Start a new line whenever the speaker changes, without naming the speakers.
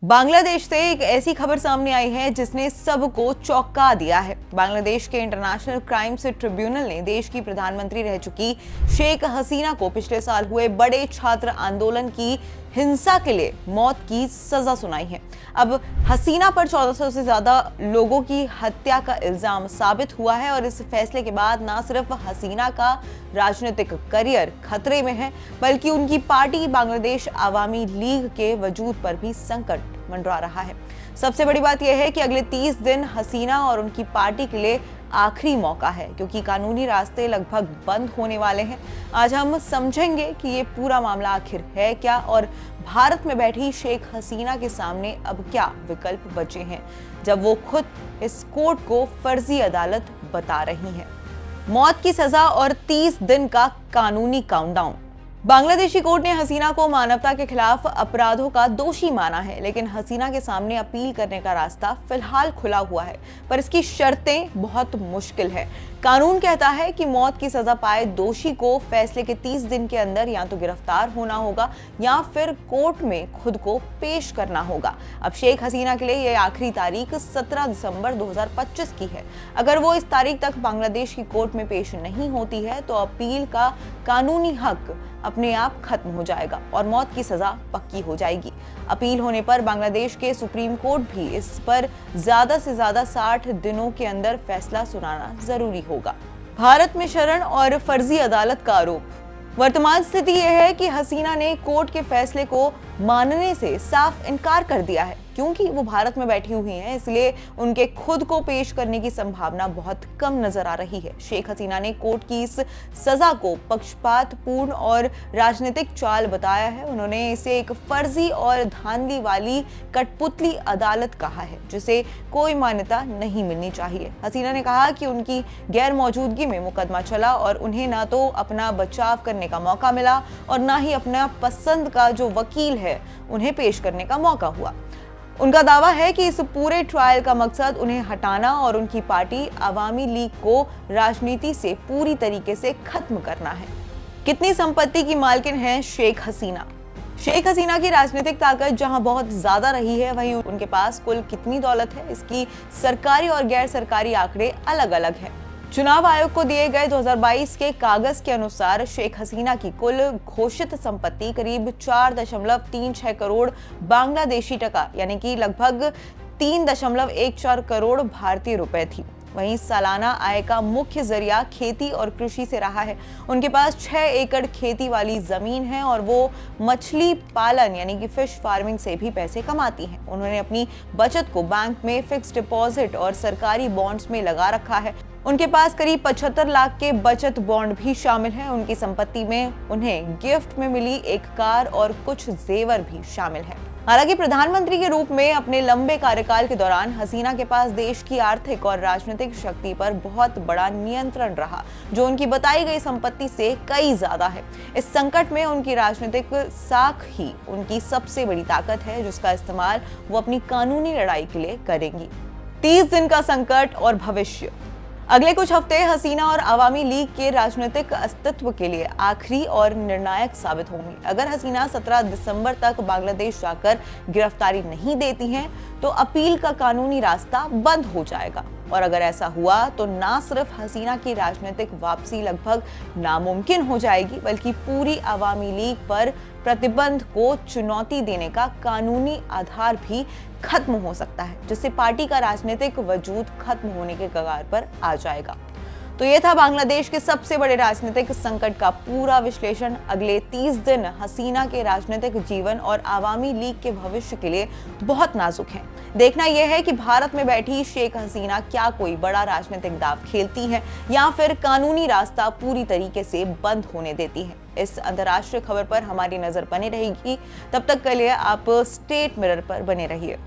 बांग्लादेश से एक ऐसी खबर सामने आई है जिसने सबको चौंका दिया है। बांग्लादेश के इंटरनेशनल क्राइम्स ट्रिब्यूनल ने देश की प्रधानमंत्री रह चुकी शेख हसीना को पिछले साल हुए बड़े छात्र आंदोलन की हिंसा के लिए मौत की सजा सुनाई है। अब हसीना पर 1400 से ज्यादा लोगों की हत्या का इल्जाम साबित हुआ है और इस फैसले के बाद न सिर्फ हसीना का राजनीतिक करियर खतरे में है, बल्कि उनकी पार्टी बांग्लादेश आवामी लीग के वजूद पर भी संकट मंडरा रहा है। सबसे बड़ी बात यह है कि अगले 30 दिन हसीना और उनकी पार्टी के लिए आखिरी मौका है, क्योंकि कानूनी रास्ते लगभग बंद होने वाले हैं। आज हम समझेंगे कि ये पूरा मामला आखिर है क्या और भारत में बैठी शेख हसीना के सामने अब क्या विकल्प बचे हैं जब वो खुद इस कोर्ट को फर्जी अदालत बता रही हैं। मौत की सजा और 30 दिन का कानूनी काउंटडाउन। बांग्लादेशी कोर्ट ने हसीना को मानवता के खिलाफ अपराधों का दोषी माना है, लेकिन हसीना के सामने अपील करने का रास्ता फिलहाल खुला हुआ है, पर इसकी शर्तें बहुत मुश्किल है। कानून कहता है कि मौत की सजा पाए दोषी को फैसले के 30 दिन के अंदर या तो गिरफ्तार होना होगा या फिर कोर्ट में खुद को पेश करना होगा। अब शेख हसीना के लिए यह आखिरी तारीख 17 दिसंबर 2025 की है। अगर वो इस तारीख तक बांग्लादेश की कोर्ट में पेश नहीं होती है तो अपील का कानूनी हक अपने आप खत्म हो जाएगा और मौत की सजा पक्की हो जाएगी। अपील होने पर बांग्लादेश के सुप्रीम कोर्ट भी इस पर ज्यादा से ज्यादा 60 दिनों के अंदर फैसला सुनाना जरूरी होगा। भारत में शरण और फर्जी अदालत का आरोप। वर्तमान स्थिति यह है कि हसीना ने कोर्ट के फैसले को मानने से साफ इनकार कर दिया है। क्योंकि वो भारत में बैठी हुई हैं, इसलिए उनके खुद को पेश करने की संभावना बहुत कम नजर आ रही है। शेख हसीना ने कोर्ट की इस सजा को पक्षपातपूर्ण और राजनीतिक चाल बताया है। उन्होंने इसे एक फर्जी और धांधली वाली कठपुतली अदालत कहा है, जिसे कोई मान्यता नहीं मिलनी चाहिए। हसीना ने कहा कि उनकी गैर मौजूदगी में मुकदमा चला और उन्हें ना तो अपना बचाव करने का मौका मिला और ना ही अपना पसंद का जो वकील है उन्हें पेश करने का मौका हुआ। उनका दावा है कि इस पूरे ट्रायल का मकसद उन्हें हटाना और उनकी पार्टी आवामी लीग को राजनीति से पूरी तरीके से खत्म करना है। कितनी संपत्ति की मालकिन है शेख हसीना? शेख हसीना की राजनीतिक ताकत जहां बहुत ज्यादा रही है, वहीं उनके पास कुल कितनी दौलत है, इसकी सरकारी और गैर सरकारी आंकड़े अलग अलग हैं। चुनाव आयोग को दिए गए 2022 के कागज के अनुसार शेख हसीना की कुल घोषित संपत्ति करीब 4.36 करोड़ बांग्लादेशी टका यानी कि लगभग 3.14 करोड़ भारतीय रुपए थी। वहीं सालाना आय का मुख्य जरिया खेती और कृषि से रहा है। उनके पास 6 एकड़ खेती वाली जमीन है और वो मछली पालन यानी कि फिश फार्मिंग से भी पैसे कमाती हैं। उन्होंने अपनी बचत को बैंक में फिक्स डिपॉजिट और सरकारी बॉन्ड्स में लगा रखा है। उनके पास करीब 75 लाख के बचत बॉन्ड भी शामिल हैं। उनकी संपत्ति में उन्हें गिफ्ट में मिली एक कार और कुछ जेवर भी शामिल है। हालांकि प्रधानमंत्री के रूप में अपने लंबे कार्यकाल के दौरान हसीना के पास देश की आर्थिक और राजनीतिक शक्ति पर बहुत बड़ा नियंत्रण रहा, जो उनकी बताई गई संपत्ति से कई ज्यादा है। इस संकट में उनकी राजनीतिक साख ही उनकी सबसे बड़ी ताकत है, जिसका इस्तेमाल वो अपनी कानूनी लड़ाई के लिए करेंगी। 30 दिन का संकट और भविष्य। अगले कुछ हफ्ते हसीना और आवामी लीग के राजनीतिक अस्तित्व के लिए आखिरी और निर्णायक साबित होंगे। अगर हसीना 17 दिसंबर तक बांग्लादेश जाकर गिरफ्तारी नहीं देती हैं, तो अपील का कानूनी रास्ता बंद हो जाएगा और अगर ऐसा हुआ तो ना सिर्फ हसीना की राजनीतिक वापसी लगभग नामुमकिन हो जाएगी, बल्कि पूरी आवामी लीग पर प्रतिबंध को चुनौती देने का कानूनी आधार भी खत्म हो सकता है, जिससे पार्टी का राजनीतिक वजूद खत्म होने के कगार पर आ जाएगा। तो ये था बांग्लादेश के सबसे बड़े राजनीतिक संकट का पूरा विश्लेषण। अगले 30 दिन हसीना के राजनीतिक जीवन और आवामी लीग के भविष्य के लिए बहुत नाजुक हैं। देखना यह है कि भारत में बैठी शेख हसीना क्या कोई बड़ा राजनीतिक दांव खेलती है या फिर कानूनी रास्ता पूरी तरीके से बंद होने देती है। इस अंतर्राष्ट्रीय खबर पर हमारी नजर बनी रहेगी। तब तक के लिए आप स्टेट मिरर पर बने रहिए।